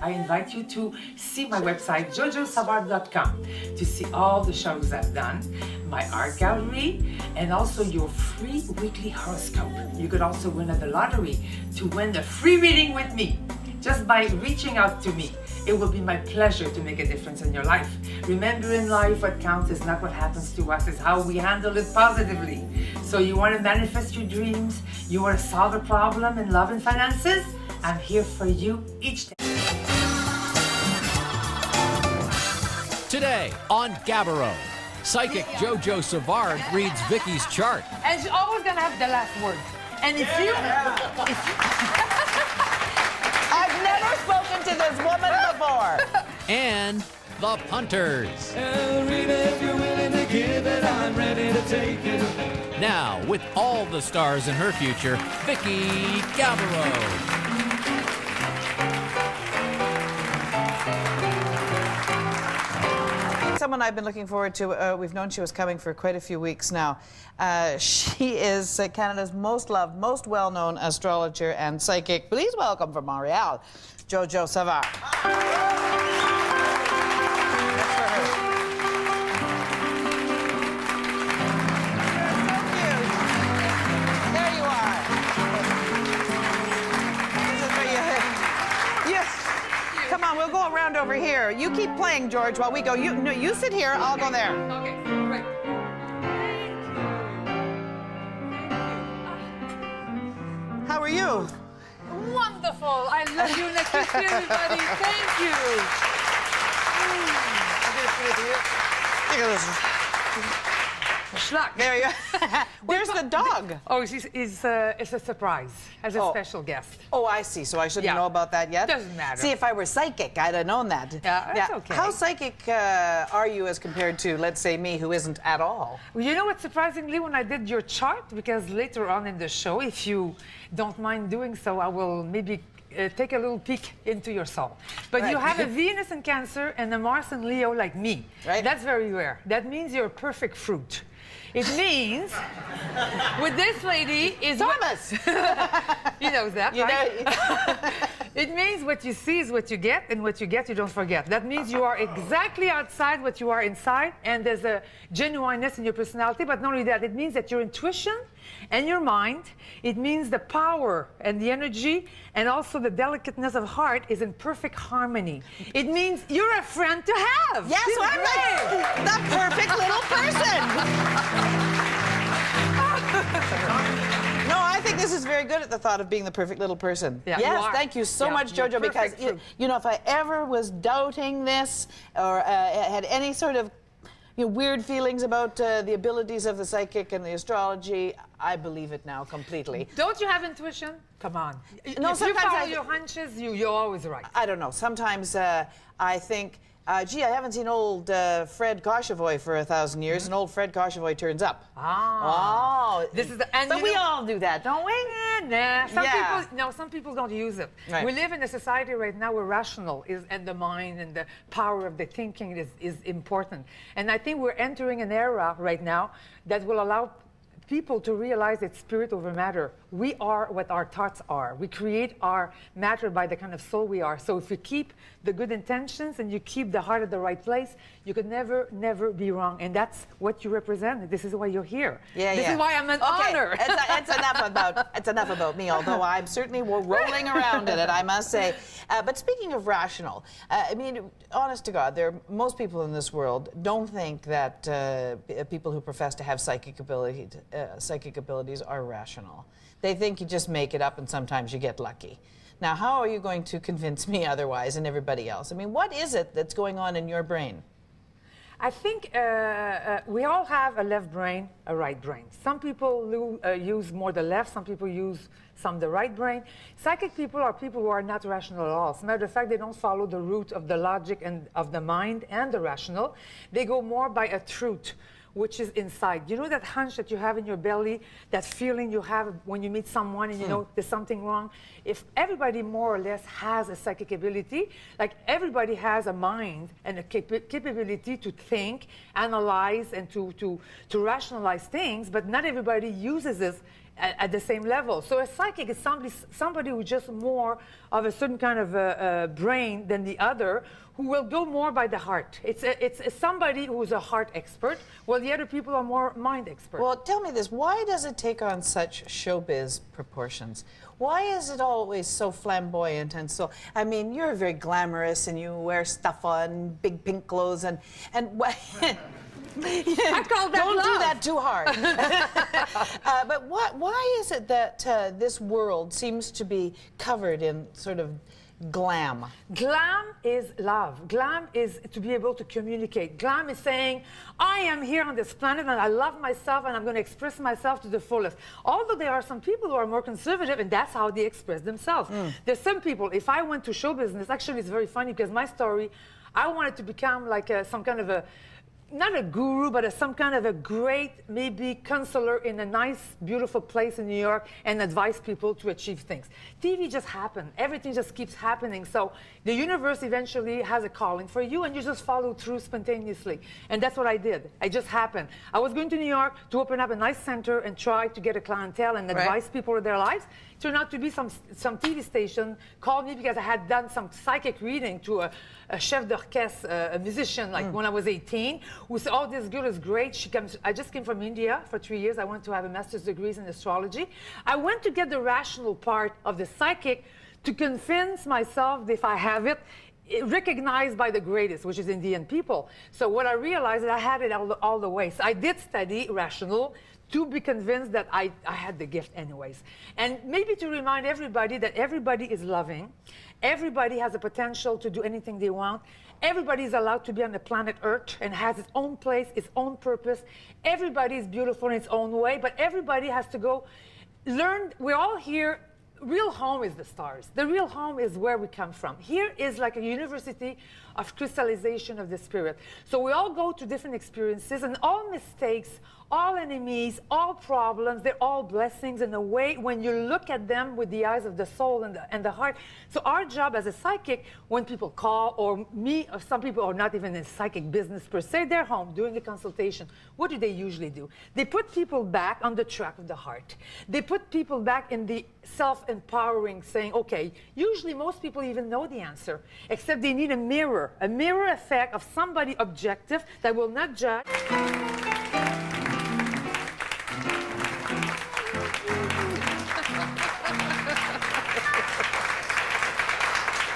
I invite you to see my website, jojosavard.com, to see all the shows I've done, my art gallery, and also your free weekly horoscope. You could also win at the lottery to win a free reading with me, just by reaching out to me. It will be my pleasure to make a difference in your life. Remember, in life, what counts is not what happens to us, it's how we handle it positively. So you want to manifest your dreams, you want to solve a problem in love and finances? I'm here for you each day. Today on Gabereau, psychic JoJo Savard reads Vicky's chart. And she's always going to have the last word. And if you... I've never spoken to this woman before. And the punters. If you're willing to give it, I'm ready to take it. Now, with all the stars in her future, Vicky Gabereau. Someone I've been looking forward to. We've known she was coming for quite a few weeks now. She is Canada's most loved, most well-known astrologer and psychic. Please welcome from Montreal, JoJo Savard. There you are. This is for you. Yes. Come on, we'll go around over here. You keep playing, George, while we go. You sit here, I'll go there. Okay, great. How are you? Wonderful. I love you. Nice to see everybody. Thank you. Look at this. Schluck. There you are. Where's the dog? Oh, it's a surprise as a special guest. Oh, I see. So I shouldn't know about that yet? Doesn't matter. See, if I were psychic, I'd have known that. Yeah, that's okay. How psychic are you as compared to, let's say, me, who isn't at all? Well, you know what, surprisingly, when I did your chart, because later on in the show, if you don't mind doing so, I will maybe take a little peek into your soul. But you have a Venus in Cancer and a Mars in Leo like me. Right. That's very rare. That means you're a perfect fruit. It means, with this lady is Thomas. He knows that, right? You know. It means what you see is what you get, and what you get you don't forget. That means you are exactly outside what you are inside, and there's a genuineness in your personality. But not only that, it means that your intuition and your mind, it means the power and the energy and also the delicateness of heart is in perfect harmony. It means you're a friend to have. Yes, so I'm like the perfect little person. No, I think this is very good at the thought of being the perfect little person. Yeah, yes, thank you so much, JoJo, because, you know, if I ever was doubting this or had any sort of weird feelings about the abilities of the psychic and the astrology, I believe it now completely. Don't you have intuition? Come on. No, if you follow your hunches, you're always right. I don't know. Sometimes I think, gee, I haven't seen old Fred Koshevoy for 1,000 years, and old Fred Koshevoy turns up. Ah. Oh. This is but we all do that, don't we? Nah. Some people don't use it. Right. We live in a society right now where rational is, and the mind and the power of the thinking is important. And I think we're entering an era right now that will allow people to realize that spirit over matter. We are what our thoughts are. We create our matter by the kind of soul we are. So if you keep the good intentions and you keep the heart at the right place, you could never, never be wrong. And that's what you represent. This is why you're here. This is why I'm an honor. It's enough about me, although I'm certainly rolling around in it, I must say. But speaking of rational, I mean, honest to God, most people in this world don't think that people who profess to have psychic abilities are rational. They think you just make it up and sometimes you get lucky. Now, how are you going to convince me otherwise and everybody else? I mean, what is it that's going on in your brain? I think we all have a left brain, a right brain. Some people use more the left, some people use the right brain. Psychic people are people who are not rational at all. As a matter of fact, they don't follow the route of the logic and of the mind and the rational. They go more by a truth, which is inside. You know that hunch that you have in your belly, that feeling you have when you meet someone and you know there's something wrong? If everybody more or less has a psychic ability, like everybody has a mind and a capability to think, analyze, and to rationalize things, but not everybody uses this at the same level. So a psychic is somebody who's just more of a certain kind of brain than the other, who will go more by the heart. It's somebody who's a heart expert, while the other people are more mind experts. Well, tell me this, why does it take on such showbiz proportions? Why is it always so flamboyant and so, I mean, you're very glamorous and you wear stuff on, big pink clothes and I call that Don't love. do that too hard. But why is it that this world seems to be covered in sort of glam? Glam is love. Glam is to be able to communicate. Glam is saying, I am here on this planet and I love myself and I'm going to express myself to the fullest. Although there are some people who are more conservative and that's how they express themselves. There's some people, if I went to show business, actually it's very funny because my story, I wanted to become like some kind of a, not a guru, but some kind of a great, maybe counselor in a nice, beautiful place in New York and advise people to achieve things. TV just happened. Everything just keeps happening. So the universe eventually has a calling for you and you just follow through spontaneously. And that's what I did. It just happened. I was going to New York to open up a nice center and try to get a clientele and advise people in their lives. It turned out to be some TV station called me because I had done some psychic reading to a chef d'orchestre, a musician, like when I was 18, who said, oh, this girl is great. She comes. I just came from India for 3 years. I went to have a master's degree in astrology. I went to get the rational part of the psychic to convince myself that if I have it, recognized by the greatest, which is Indian people. So what I realized is I had it all the way. So I did study rational to be convinced that I had the gift anyways. And maybe to remind everybody that everybody is loving. Everybody has the potential to do anything they want. Everybody is allowed to be on the planet Earth and has its own place, its own purpose. Everybody is beautiful in its own way, but everybody has to go learn. We're all here. Real home is the stars. The real home is where we come from. Here is like a university of crystallization of the spirit. So we all go to different experiences, and all mistakes, all enemies, all problems, they're all blessings in a way when you look at them with the eyes of the soul and the heart. So our job as a psychic, when people call, or me, or some people are not even in psychic business per se, they're home doing a consultation. What do they usually do? They put people back on the track of the heart. They put people back in the self-empowering, saying, okay, usually most people even know the answer, except they need a mirror effect of somebody objective that will not judge.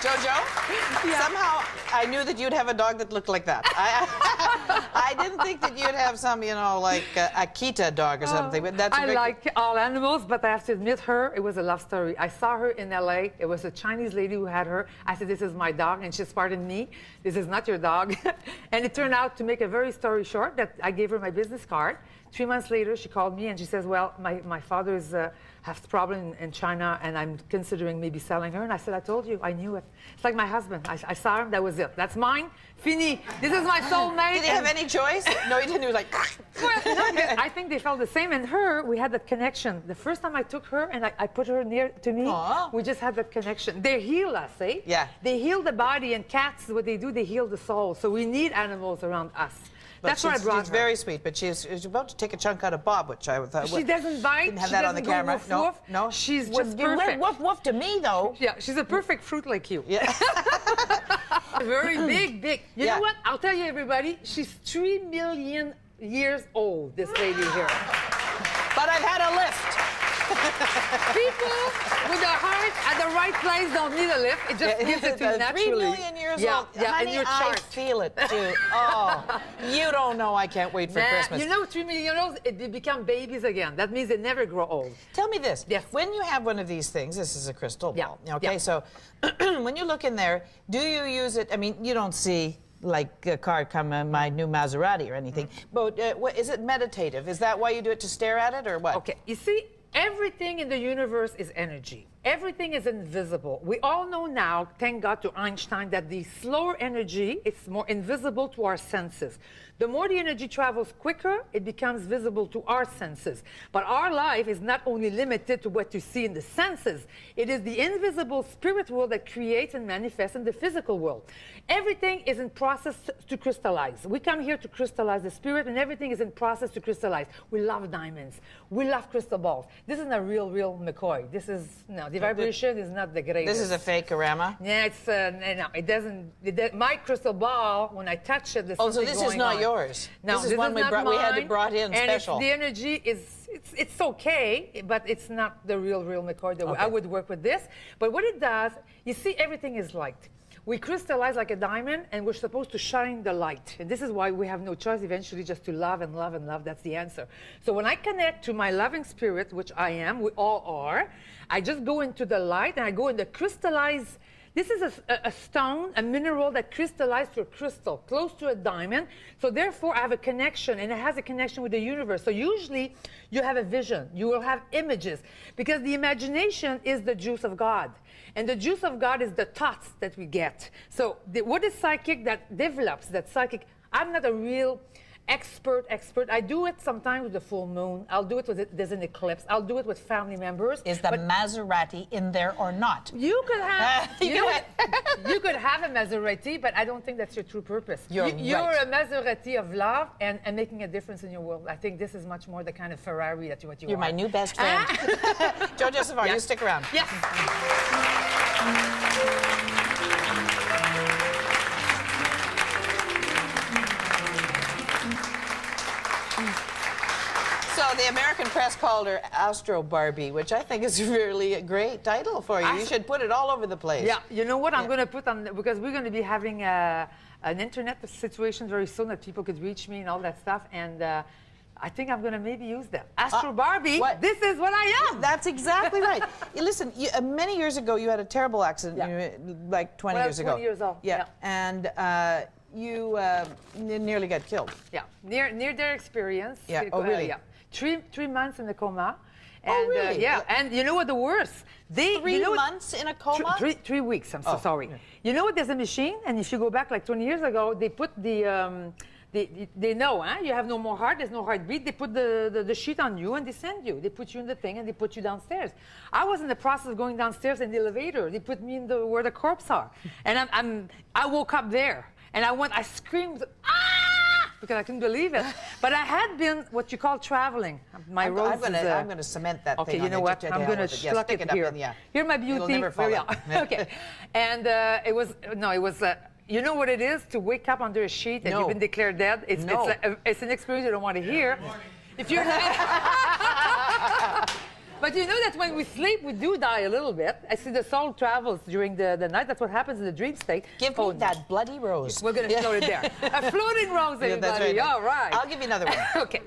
JoJo, somehow I knew that you'd have a dog that looked like that. I didn't think that you'd have some, you know, like a Akita dog or something. But that's I like all animals, but I have to admit it was a love story. I saw her in LA. It was a Chinese lady who had her. I said, this is my dog. And she said, pardon me, this is not your dog. And it turned out, to make a very story short, that I gave her my business card. 3 months later, she called me and she says, well, my father's has a problem in China and I'm considering maybe selling her. And I said, I told you, I knew it. It's like my husband. I saw him, that was it. That's mine, fini. This is my soulmate. Did he have any choice? No, he didn't. He was like... Well, no, I think they felt the same. And her, we had that connection. The first time I took her and I put her near to me, we just had that connection. They heal us, eh? Yeah. They heal the body, and cats, what they do, they heal the soul. So we need animals around us. But that's why I brought her. She's very sweet, but she's about to take a chunk out of Bob, which I thought... She doesn't bite. Didn't have she that on the doesn't go camera. woof, No, woof. no. She's Well, just you went perfect. woof woof to me, though. Yeah, she's a perfect fruit like you. Yeah. Very big. You Yeah. know what? I'll tell you, everybody, she's 3 million years old, this lady here. But I've had a lift. People with their heart at the right place don't need a lift. It just gives it to you naturally. 3 million years old. Yeah, Honey, in your I chart. feel it, too. Oh, you don't know. I can't wait for Christmas. You know, 3 million years old, they become babies again. That means they never grow old. Tell me this. Yes. When you have one of these things, this is a crystal ball. Yeah. Okay, Yeah. so when you look in there, do you use it? I mean, you don't see like a car come in my new Maserati or anything, but is it meditative? Is that why you do it, to stare at it, or what? Okay, you see, everything in the universe is energy. Everything is invisible. We all know now, thank God to Einstein, that the slower energy is more invisible to our senses. The more the energy travels quicker, it becomes visible to our senses. But our life is not only limited to what you see in the senses, it is the invisible spirit world that creates and manifests in the physical world. Everything is in process to crystallize. We come here to crystallize the spirit, and everything is in process to crystallize. We love diamonds. We love crystal balls. This is not real McCoy. This is, no, the vibration is not the greatest. This is a fake-orama? Yeah, it's, no, it doesn't, my crystal ball, when I touch it, there's Oh, so something this going is not on. yours? No, this is one we had brought in and special. the energy is, it's okay, but it's not the real McCoy. I would work with this. But what it does, you see, everything is light. We crystallize like a diamond, and we're supposed to shine the light. And this is why we have no choice eventually just to love and love and love. That's the answer. So when I connect to my loving spirit, which I am, we all are, I just go into the light, and I go in the crystallize. This is a stone, a mineral that crystallized to a crystal, close to a diamond. So therefore, I have a connection, and it has a connection with the universe. So usually, you have a vision. You will have images, because the imagination is the juice of God. And the juice of God is the thoughts that we get. So what is psychic that develops that psychic? I'm not a real expert. I do it sometimes with the full moon. I'll do it with there's an eclipse. I'll do it with family members. Is the Maserati in there or not? You could have you could have a Maserati, but I don't think that's your true purpose. You're right. a Maserati of love and making a difference in your world. I think this is much more the kind of Ferrari that what you are. You're my new best friend. JoJo Savard, you stick around. Yes. So the American press called her Astro Barbie, which I think is really a great title for you. You should put it all over the place. Yeah, you know what I'm going to put on, because we're going to be having an internet situation very soon that people could reach me and all that stuff, and I think I'm going to maybe use that. Astro Barbie, this is what I am. That's exactly right. Listen, many years ago you had a terrible accident, like 20 years ago. 20 years old. Yeah, and you nearly got killed. Yeah, near-death experience. Yeah. Oh, really? Yeah. 3 months in a coma. And, oh, really? Yeah, and you know what the worst? 3 months in a coma? 3 weeks, I'm so sorry. Yeah. You know what, there's a machine, and if you go back like 20 years ago, they put the, they know, huh? You have no more heart, there's no heartbeat, they put the sheet on you and they send you. They put you in the thing and they put you downstairs. I was in the process of going downstairs in the elevator. They put me in where the corpses are. And I woke up there, and I screamed, ah! Because I couldn't believe it. But I had been what you call traveling. My road I'm going to cement that okay, thing. Okay, you know what? I'm going to schluck it here. Here's my beauty. It'll never fall out. Okay. And it was you know what it is to wake up under a sheet and you've been declared dead? It's an experience you don't want to hear. If you're But you know that when we sleep, we do die a little bit. I see the soul travels during the night. That's what happens in the dream state. Give me that bloody rose. We're going to float it there. A floating rose, everybody. That's right. All right. I'll give you another one. Okay.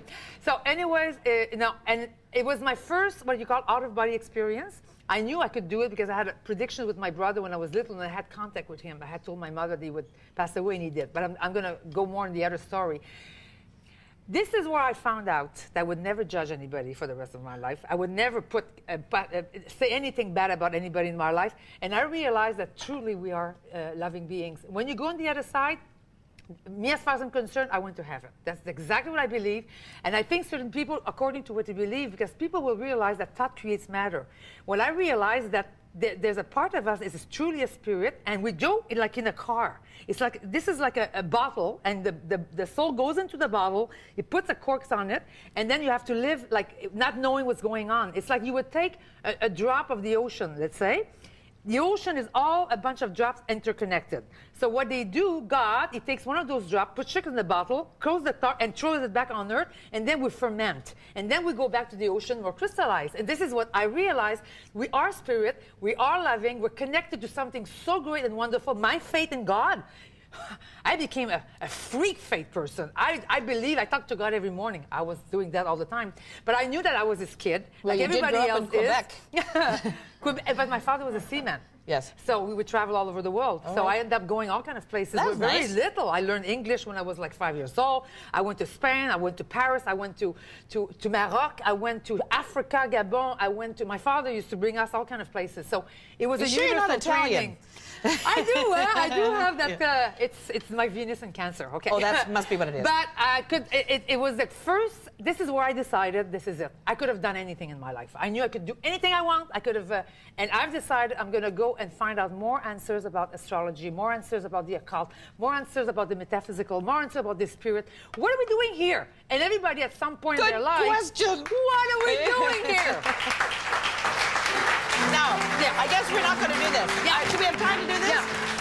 So anyways, and it was my first, what you call, out-of-body experience. I knew I could do it because I had a prediction with my brother when I was little, and I had contact with him. I had told my mother that he would pass away, and he did. But I'm going to go more in the other story. This is where I found out that I would never judge anybody for the rest of my life. I would never say anything bad about anybody in my life. And I realized that truly we are loving beings. When you go on the other side, me as far as I'm concerned, I went to heaven. That's exactly what I believe. And I think certain people, according to what they believe, because people will realize that thought creates matter. Well, I realized that there's a part of us is truly a spirit, and we go like in a car. It's like, this is like a bottle, and the soul goes into the bottle, it puts a cork on it, and then you have to live like not knowing what's going on. It's like you would take a drop of the ocean, let's say. The ocean is all a bunch of drops interconnected. So what they do, God, he takes one of those drops, puts sugar in the bottle, closes the top, and throws it back on earth, and then we ferment. And then we go back to the ocean more crystallized. And this is what I realized. We are spirit, we are loving, we're connected to something so great and wonderful. My faith in God, I became a freak faith person. I believe, I talk to God every morning. I was doing that all the time. But I knew that I was his kid, well, like you everybody did grow else up in Quebec. But my father was a seaman. Yes. So we would travel all over the world. So I ended up going all kind of places. That's Very nice. little. I learned English when I was like 5 years old. I went to Spain. I went to Paris. I went to Maroc. I went to Africa, Gabon. I went to. My father used to bring us all kind of places. So it was You a sure you're not universal Italian? training. I do. I do have that. It's my Venus and Cancer. Okay. Oh, that must be what it is. But I could. It was at first. This is where I decided. This is it. I could have done anything in my life. I knew I could do anything I want. I could have. And I've decided I'm going to go and find out more answers about astrology, more answers about the occult, more answers about the metaphysical, more answers about the spirit. What are we doing here? And everybody at some point in Good their life. question. What are we doing here? Now, I guess we're not going to do this. Yeah. Should we have time to do this? Yeah.